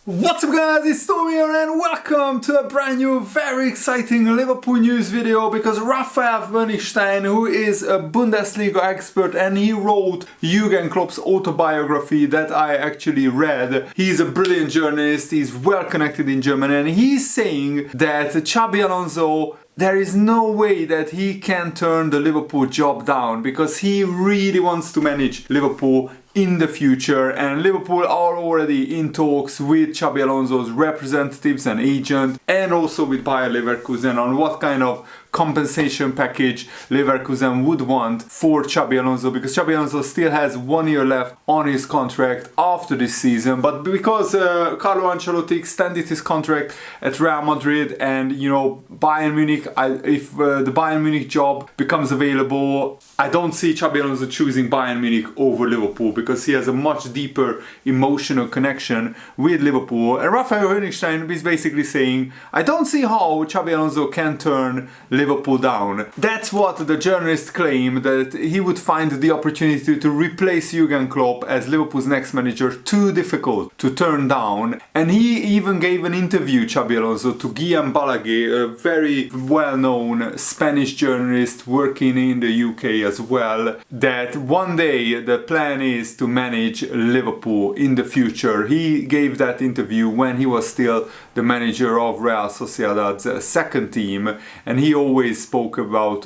What's up guys, it's Tom here and welcome to a brand new, very exciting Liverpool news video because Hönigstein, who is a Bundesliga expert and he wrote Jürgen Klopp's autobiography that I actually read. He's a brilliant journalist, he's well connected in Germany, and he's saying that Xabi Alonso, there is no way that he can turn the Liverpool job down because he really wants to manage Liverpool in the future, and Liverpool are already in talks with Xabi Alonso's representatives and agent, and also with Bayern Leverkusen on what kind of compensation package Leverkusen would want for Xabi Alonso, because Xabi Alonso still has 1 year left on his contract after this season. But because Carlo Ancelotti extended his contract at Real Madrid, and Bayern Munich, if the Bayern Munich job becomes available, I don't see Xabi Alonso choosing Bayern Munich over Liverpool because he has a much deeper emotional connection with Liverpool. And Hönigstein is basically saying, I don't see how Xabi Alonso can turn Liverpool down. That's what the journalist claimed, that he would find the opportunity to replace Jürgen Klopp as Liverpool's next manager too difficult to turn down. And he even gave an interview, Xabi Alonso, to Guillem Balaguer, a very well-known Spanish journalist working in the UK as well, that one day the plan is to manage Liverpool in the future. He gave that interview when he was still the manager of Real Sociedad's second team, and he always spoke about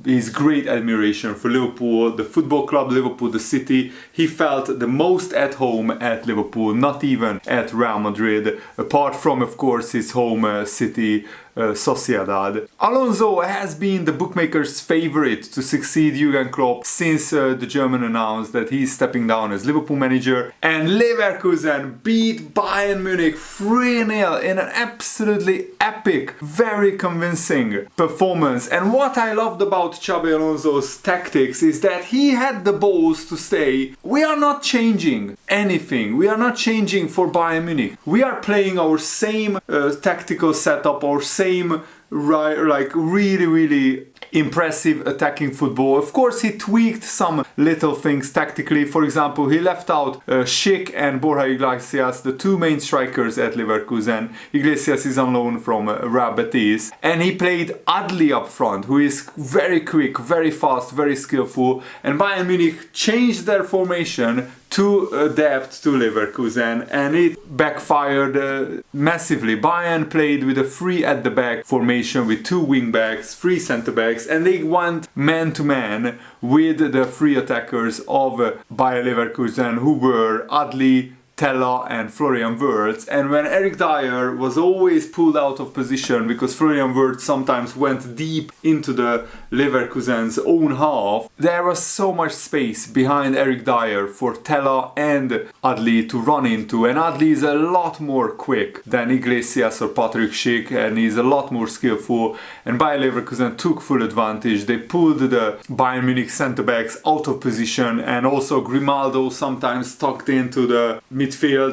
his great admiration for Liverpool, the football club Liverpool, the city. He felt the most at home at Liverpool, not even at Real Madrid, apart from, of course, his home city, Sociedad. Alonso has been the bookmakers' favorite to succeed Jürgen Klopp since the German announced that he's stepping down as Liverpool manager, and Leverkusen beat Bayern Munich 3-0 in an absolutely epic, very convincing performance. And what I loved about Xabi Alonso's tactics is that he had the balls to say, we are not changing anything, we are not changing for Bayern Munich, we are playing our same tactical setup, our same really impressive attacking football. Of course, he tweaked some little things tactically. For example, he left out Schick and Borja Iglesias, the two main strikers at Leverkusen. Iglesias is on loan from Real Betis, and he played Adli up front, who is very quick, very fast, very skillful. And Bayern Munich changed their formation to adapt to Leverkusen, and it backfired massively. Bayern played with a three at the back formation with two wing backs, three center backs, and they went man to man with the three attackers of Bayer Leverkusen, who were Adli, Tella and Florian Wirtz. And when Eric Dyer was always pulled out of position because Florian Wirtz sometimes went deep into the Leverkusen's own half, there was so much space behind Eric Dyer for Tella and Adli to run into. And Adli is a lot more quick than Iglesias or Patrick Schick, and he's a lot more skillful. And Bayer Leverkusen took full advantage. They pulled the Bayern Munich centre backs out of position, and also Grimaldo sometimes tucked into the midfield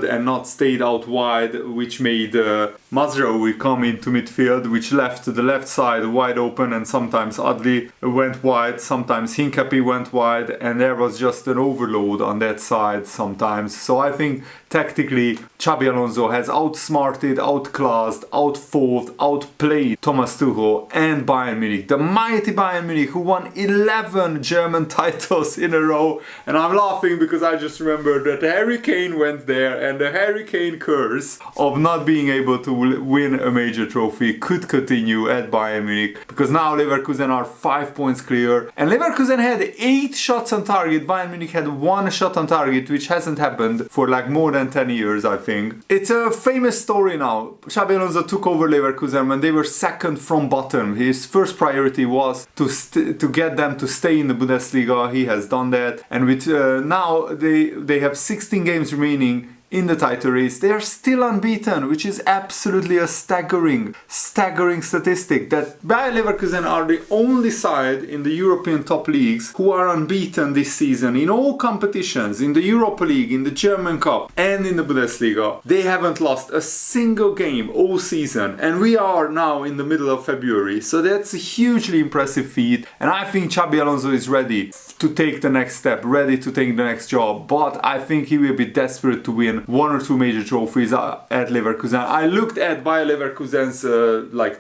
and not stayed out wide, which made Mazraoui come into midfield, which left the left side wide open, and sometimes Adli went wide, sometimes Hincapie went wide, and there was just an overload on that side sometimes. So I think tactically Xabi Alonso has outsmarted, outclassed, outfought, outplayed Thomas Tuchel and Bayern Munich, the mighty Bayern Munich, who won 11 German titles in a row. And I'm laughing because I just remember that Harry Kane went there, and the Harry Kane curse of not being able to win a major trophy could continue at Bayern Munich, because now Leverkusen are 5 points clear, and Leverkusen had 8 shots on target, Bayern Munich had 1 shot on target, which hasn't happened for like more than 10 years, I think. It's a famous story now. Xabi Alonso took over Leverkusen when they were second from bottom. His first priority was to get them to stay in the Bundesliga. He has done that, and with now they have 16 games remaining in the title race. They are still unbeaten, which is absolutely a staggering statistic, that Bayer Leverkusen are the only side in the European top leagues who are unbeaten this season in all competitions, in the Europa League, in the German Cup and in the Bundesliga. They haven't lost a single game all season, and we are now in the middle of February, so that's a hugely impressive feat. And I think Xabi Alonso is ready to take the next step, ready to take the next job, but I think he will be desperate to win win 1 or 2 major trophies at Leverkusen. I looked at Bayer Leverkusen's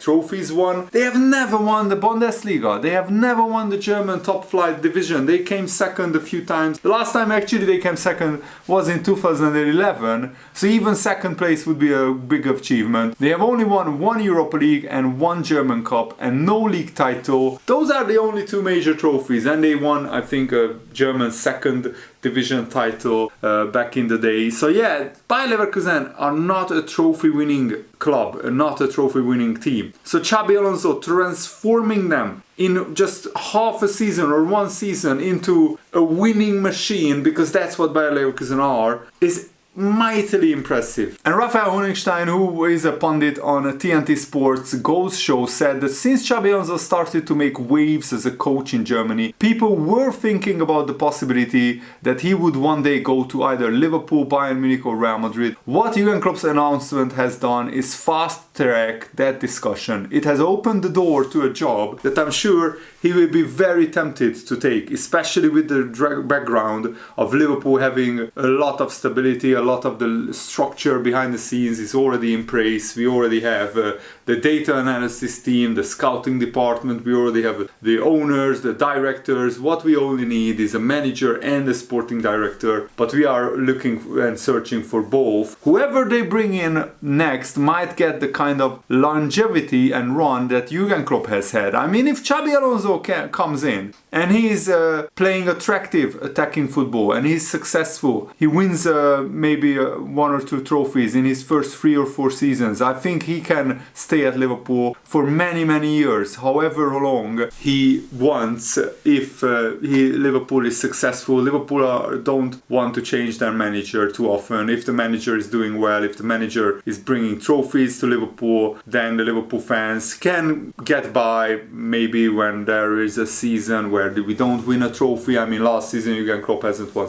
trophies won. They have never won the Bundesliga. They have never won the German top flight division. They came second a few times. The last time actually they came second was in 2011. So even second place would be a big achievement. They have only won 1 Europa League and 1 German Cup and no league title. Those are the only 2 major trophies, and they won, I think, a German second division title back in the day. So yeah, Bayer Leverkusen are not a trophy winning club, not a trophy winning team. So Xabi Alonso transforming them in just half a season or 1 season into a winning machine, because that's what Bayer Leverkusen are, is mightily impressive. And Raphael Hönigstein, who is a pundit on a TNT Sports Goals show, said that since Xabi Alonso started to make waves as a coach in Germany, people were thinking about the possibility that he would one day go to either Liverpool, Bayern Munich or Real Madrid. What Jurgen Klopp's announcement has done is fast track that discussion. It has opened the door to a job that I'm sure he will be very tempted to take, especially with the background of Liverpool having a lot of stability, a lot of the structure behind the scenes is already in place. We already have the data analysis team, the scouting department, we already have the owners, the directors. What we only need is a manager and a sporting director, but we are looking and searching for both. Whoever they bring in next might get the kind of longevity and run that Jurgen Klopp has had. I mean, if Xabi Alonso comes in and he's playing attractive attacking football and he's successful, he wins maybe 1 or 2 trophies in his first 3 or 4 seasons, I think he can stay at Liverpool for many years, however long he wants. If Liverpool is successful, Liverpool don't want to change their manager too often. If the manager is doing well, if the manager is bringing trophies to Liverpool, then the Liverpool fans can get by maybe when there is a season where we don't win a trophy. I mean, last season Jurgen Klopp hasn't won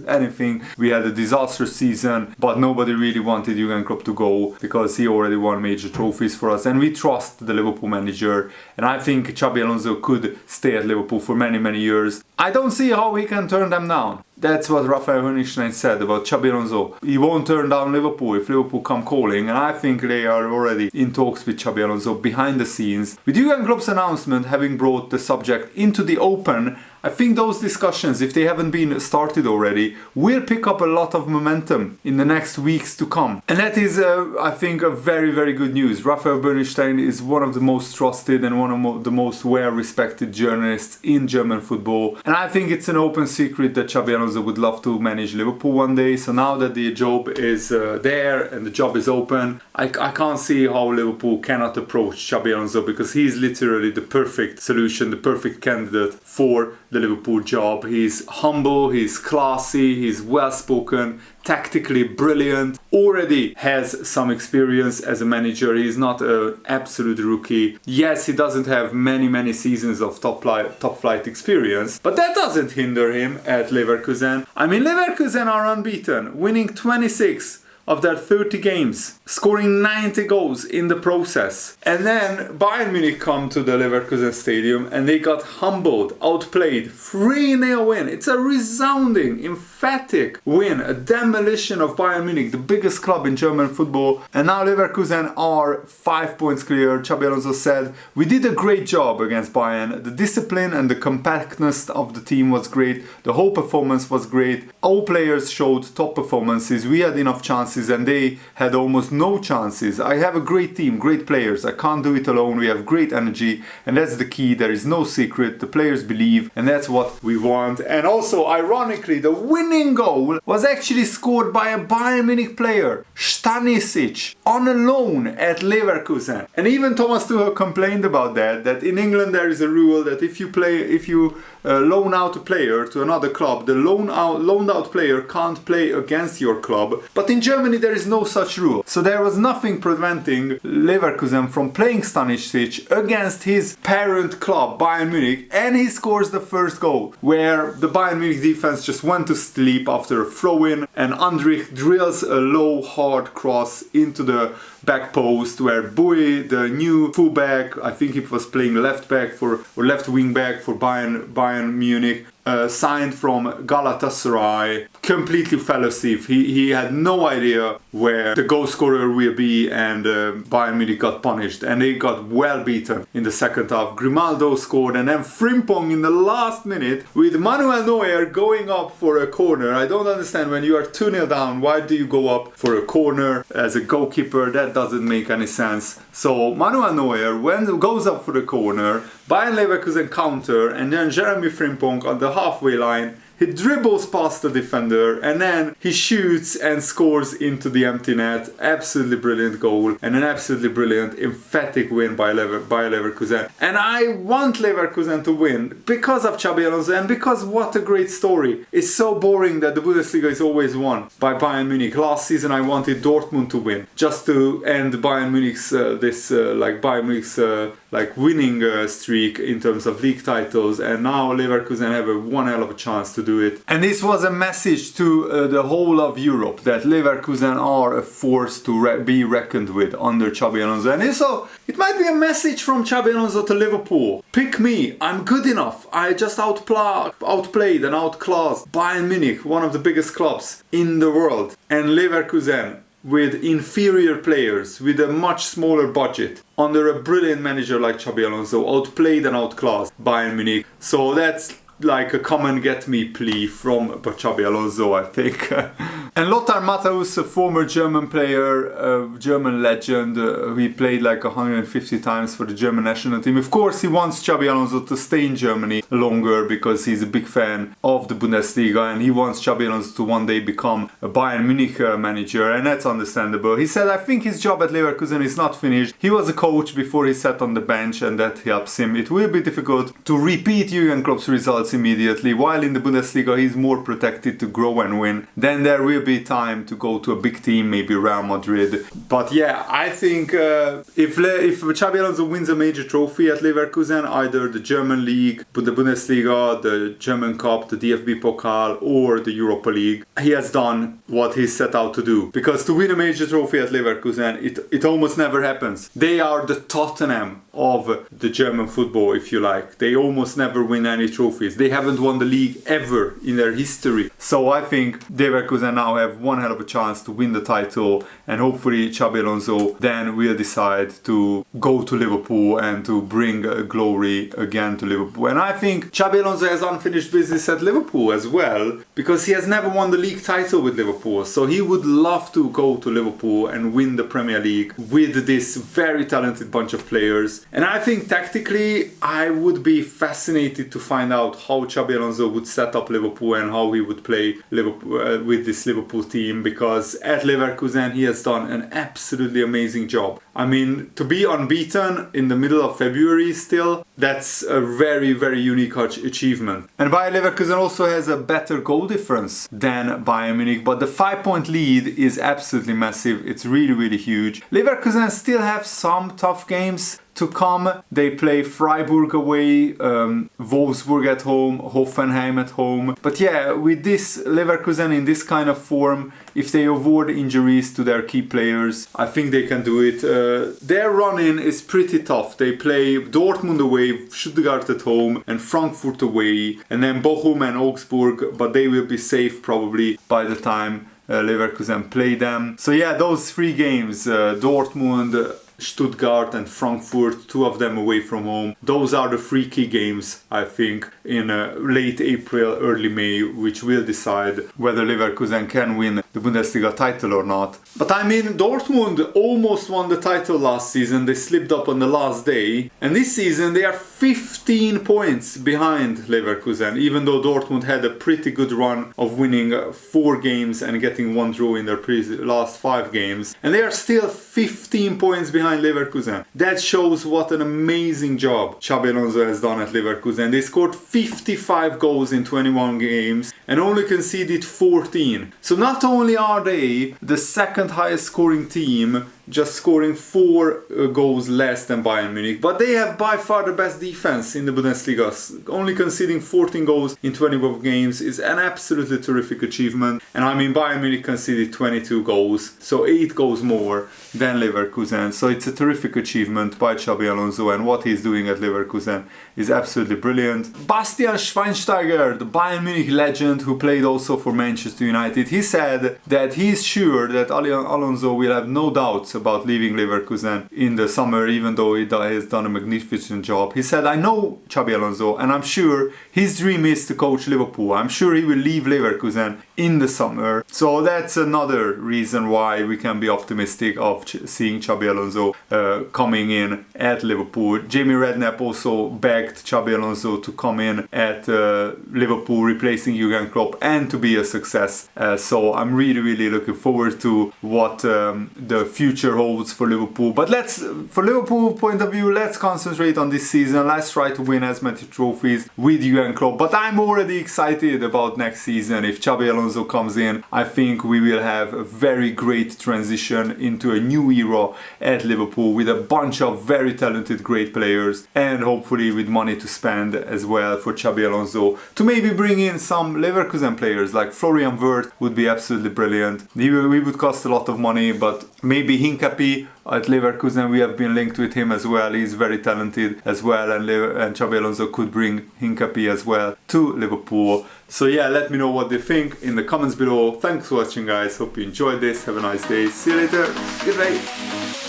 anything. We had a disastrous season, but nobody really wanted Jurgen Klopp to go because he already won major trophies for us, and we trust the Liverpool manager, and I think Xabi Alonso could stay at Liverpool for many years. I don't see how he can turn them down. That's what Raphael Hönigstein said about Xabi Alonso. He won't turn down Liverpool if Liverpool come calling, and I think they are already in talks with Xabi Alonso behind the scenes. With Jurgen Klopp's announcement having brought the subject into the open, I think those discussions, if they haven't been started already, will pick up a lot of momentum in the next weeks to come. And that is, I think, a very good news. Raphael Hönigstein is one of the most trusted and one of the most well-respected journalists in German football. And I think it's an open secret that Xabi Alonso would love to manage Liverpool one day. So now that the job is there and the job is open, I can't see how Liverpool cannot approach Xabi Alonso, because he's literally the perfect solution, the perfect candidate for the Liverpool job. He's humble, he's classy, he's well-spoken, tactically brilliant, already has some experience as a manager. He's not an absolute rookie. Yes, he doesn't have many seasons of top flight experience, but that doesn't hinder him at Leverkusen. I mean, Leverkusen are unbeaten, winning 26 of their 30 games, scoring 90 goals in the process. And then Bayern Munich come to the Leverkusen stadium and they got humbled, outplayed, 3-0 win. It's a resounding, emphatic win, a demolition of Bayern Munich, the biggest club in German football. And now Leverkusen are 5 points clear. Xabi Alonso said, "We did a great job against Bayern. The discipline and the compactness of the team was great. The whole performance was great. All players showed top performances. We had enough chances and they had almost no chances. I have a great team, great players. I can't do it alone. We have great energy, and that's the key. There is no secret. The players believe, and that's what we want." And also, ironically, the winning goal was actually scored by a Bayern Munich player, Stanisic, on a loan at Leverkusen. And even Thomas Tuchel complained about that in England there is a rule that if you loan out a player to another club, the loaned out player can't play against your club. But in Germany there is no such rule. So there was nothing preventing Leverkusen from playing Stanisic against his parent club, Bayern Munich, and he scores the first goal, where the Bayern Munich defense just went to sleep after a throw-in, and Andrich drills a low, hard cross into the back post, where Bui, the new fullback, I think he was playing left wing back for Bayern Munich, signed from Galatasaray, completely fell asleep. He had no idea where the goal scorer will be, and Bayern Munich got punished and they got well beaten in the second half. Grimaldo scored, and then Frimpong in the last minute with Manuel Neuer going up for a corner. I don't understand, when you are 2-0 down, why do you go up for a corner as a goalkeeper? That doesn't make any sense. So Manuel Neuer, when he goes up for the corner, Bayern Leverkusen counter, and then Jeremy Frimpong on the halfway line, he dribbles past the defender and then he shoots and scores into the empty net. Absolutely brilliant goal and an absolutely brilliant, emphatic win by Leverkusen. And I want Leverkusen to win because of Xabi Alonso and because what a great story. It's so boring that the Bundesliga is always won by Bayern Munich. Last season I wanted Dortmund to win just to end Bayern Munich's winning streak in terms of league titles, and now Leverkusen have one hell of a chance to do it. And this was a message to the whole of Europe that Leverkusen are a force to be reckoned with under Xabi Alonso. And so it might be a message from Xabi Alonso to Liverpool. Pick me, I'm good enough. I just outplayed and outclassed Bayern Munich, one of the biggest clubs in the world, and Leverkusen with inferior players, with a much smaller budget, under a brilliant manager like Xabi Alonso, outplayed and outclassed Bayern Munich. So that's like a come and get me plea from Xabi Alonso, I think. And Lothar Matthäus, a former German player, German legend, he played like 150 times for the German national team. Of course, he wants Xabi Alonso to stay in Germany longer because he's a big fan of the Bundesliga and he wants Xabi Alonso to one day become a Bayern Munich manager, and that's understandable. He said, I think his job at Leverkusen is not finished. He was a coach before he sat on the bench and that helps him. It will be difficult to repeat Jurgen Klopp's results immediately, while in the Bundesliga he's more protected to grow and win. Then there will be time to go to a big team, maybe Real Madrid. But yeah, I think if Xabi Alonso wins a major trophy at Leverkusen, either the German League, the Bundesliga, the German Cup, the DFB Pokal or the Europa League, he has done what he set out to do. Because to win a major trophy at Leverkusen, it almost never happens. They are the Tottenham of the German football, if you like. They almost never win any trophies. They haven't won the league ever in their history. So I think Leverkusen now have one hell of a chance to win the title, and hopefully Xabi Alonso then will decide to go to Liverpool and to bring glory again to Liverpool. And I think Xabi Alonso has unfinished business at Liverpool as well, because he has never won the league title with Liverpool. So he would love to go to Liverpool and win the Premier League with this very talented bunch of players. And I think tactically I would be fascinated to find out how Xabi Alonso would set up Liverpool and how he would play Liverpool with this Liverpool team, because at Leverkusen he has done an absolutely amazing job. I mean, to be unbeaten in the middle of February still, that's a very, very unique achievement. And Bayer Leverkusen also has a better goal difference than Bayern Munich, but the 5-point lead is absolutely massive. It's really, really huge. Leverkusen still have some tough games to come. They play Freiburg away, Wolfsburg at home, Hoffenheim at home. But yeah, with this Leverkusen in this kind of form, if they avoid injuries to their key players, I think they can do it. Their run-in is pretty tough. They play Dortmund away, Stuttgart at home, and Frankfurt away, and then Bochum and Augsburg, but they will be safe probably by the time Leverkusen play them. So yeah, those three games, Dortmund, Stuttgart and Frankfurt, two of them away from home. Those are the three key games, I think, in late April, early May, which will decide whether Leverkusen can win the Bundesliga title or not. But I mean, Dortmund almost won the title last season. They slipped up on the last day. And this season they are 15 points behind Leverkusen, even though Dortmund had a pretty good run of winning 4 games and getting 1 draw in their last 5 games. And they are still 15 points behind Leverkusen. That shows what an amazing job Xabi Alonso has done at Leverkusen. They scored 55 goals in 21 games and only conceded 14. So not only are they the second highest scoring team, just scoring 4 goals less than Bayern Munich, but they have by far the best defense in the Bundesliga. Only conceding 14 goals in 21 games is an absolutely terrific achievement. And I mean, Bayern Munich conceded 22 goals, so 8 goals more than Leverkusen. So it's a terrific achievement by Xabi Alonso, and what he's doing at Leverkusen is absolutely brilliant. Bastian Schweinsteiger, the Bayern Munich legend who played also for Manchester United, he said that he's sure that Alonso will have no doubts about leaving Leverkusen in the summer, even though he has done a magnificent job. He said, I know Xabi Alonso, and I'm sure his dream is to coach Liverpool. I'm sure he will leave Leverkusen in the summer. So that's another reason why we can be optimistic of seeing Xabi Alonso coming in at Liverpool. Jamie Redknapp also begged Xabi Alonso to come in at Liverpool, replacing Jurgen Klopp, and to be a success. So I'm really looking forward to what the future holds for Liverpool. But for Liverpool point of view, let's concentrate on this season. Let's try to win as many trophies with Jurgen Klopp. But I'm already excited about next season. If Xabi Alonso comes in, I think we will have a very great transition into a new era at Liverpool with a bunch of very talented, great players, and hopefully with money to spend as well for Xabi Alonso to maybe bring in some Leverkusen players like Florian Wirtz would be absolutely brilliant. He would cost a lot of money, but maybe Hönigstein at Leverkusen, we have been linked with him as well. He's very talented as well, and Xabi Alonso could bring Hönigstein as well to Liverpool. So yeah, let me know what they think in the comments below. Thanks for watching, guys. Hope you enjoyed this. Have a nice day. See you later. Good night.